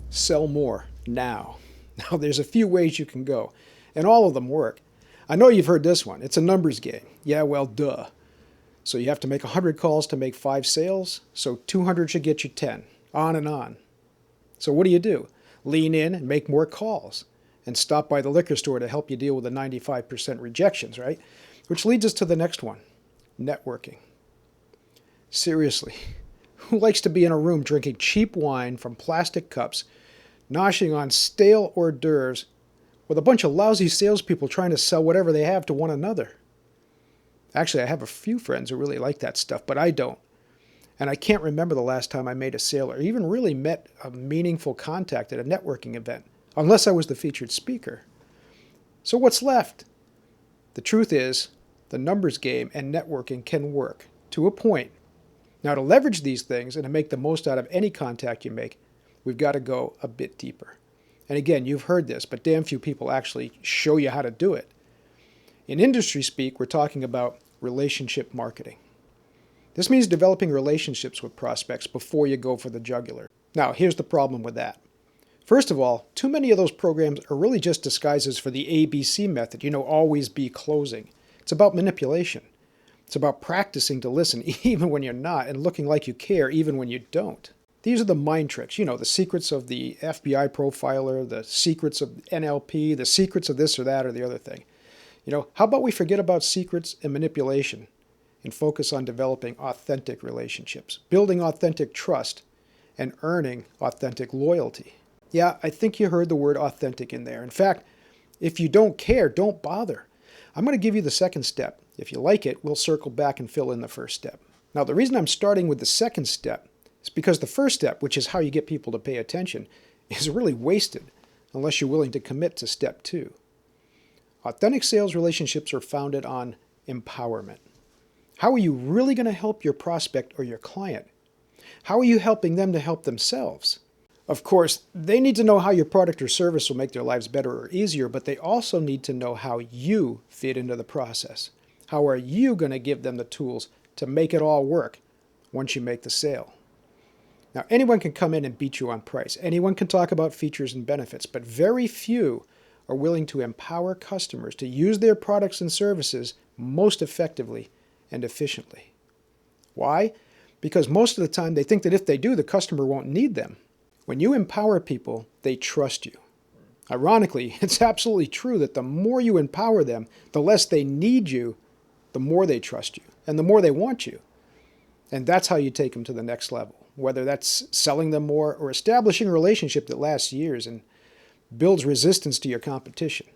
Sell more now. Now, there's a few ways you can go, and all of them work. I know you've heard this one. It's a numbers game. Yeah, well, duh. So you have to make 100 calls to make 5 sales, so 200 should get you 10. On and on. So what do? Lean in and make more calls, and stop by the liquor store to help you deal with the 95% rejections, right? Which leads us to the next one, networking. Seriously, who likes to be in a room drinking cheap wine from plastic cups, noshing on stale hors d'oeuvres, with a bunch of lousy salespeople trying to sell whatever they have to one another? Actually, I have a few friends who really like that stuff, but I don't. And I can't remember the last time I made a sale or even really met a meaningful contact at a networking event, unless I was the featured speaker. So what's left? The truth is, the numbers game and networking can work, to a point. Now, to leverage these things and to make the most out of any contact you make, we've got to go a bit deeper. And again, you've heard this, but damn few people actually show you how to do it. In industry speak, we're talking about relationship marketing. This means developing relationships with prospects before you go for the jugular. Now, here's the problem with that. First of all, too many of those programs are really just disguises for the ABC method, always be closing. It's about manipulation. It's about practicing to listen even when you're not and looking like you care even when you don't. These are the mind tricks, the secrets of the FBI profiler, the secrets of NLP, the secrets of this or that or the other thing. How about we forget about secrets and manipulation and focus on developing authentic relationships, building authentic trust, and earning authentic loyalty? Yeah, I think you heard the word authentic in there. In fact, if you don't care, don't bother. I'm going to give you the second step. If you like it, we'll circle back and fill in the first step. Now, the reason I'm starting with the second step is because the first step, which is how you get people to pay attention, is really wasted unless you're willing to commit to step 2. Authentic sales relationships are founded on empowerment. How are you really going to help your prospect or your client? How are you helping them to help themselves? Of course, they need to know how your product or service will make their lives better or easier, but they also need to know how you fit into the process. How are you going to give them the tools to make it all work once you make the sale? Now, anyone can come in and beat you on price. Anyone can talk about features and benefits, but very few are willing to empower customers to use their products and services most effectively and efficiently. Why? Because most of the time they think that if they do, the customer won't need them. When you empower people, they trust you. Ironically, it's absolutely true that the more you empower them, the less they need you, the more they trust you, and the more they want you. And that's how you take them to the next level, whether that's selling them more or establishing a relationship that lasts years and builds resistance to your competition.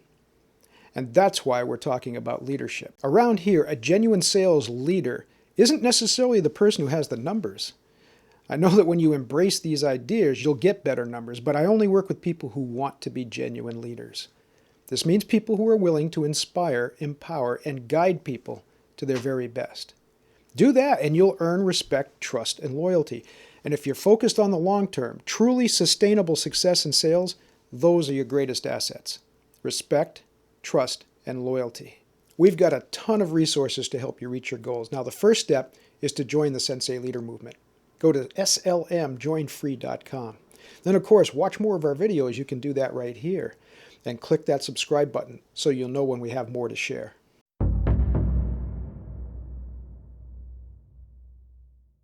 And that's why we're talking about leadership. Around here, a genuine sales leader isn't necessarily the person who has the numbers. I know that when you embrace these ideas, you'll get better numbers, but I only work with people who want to be genuine leaders. This means people who are willing to inspire, empower, and guide people to their very best. Do that and you'll earn respect, trust, and loyalty. And if you're focused on the long term, truly sustainable success in sales, those are your greatest assets. Respect, trust, and loyalty. We've got a ton of resources to help you reach your goals. Now, the first step is to join the Sensei Leader Movement. Go to slmjoinfree.com. Then, of course, watch more of our videos. You can do that right here. And click that subscribe button so you'll know when we have more to share.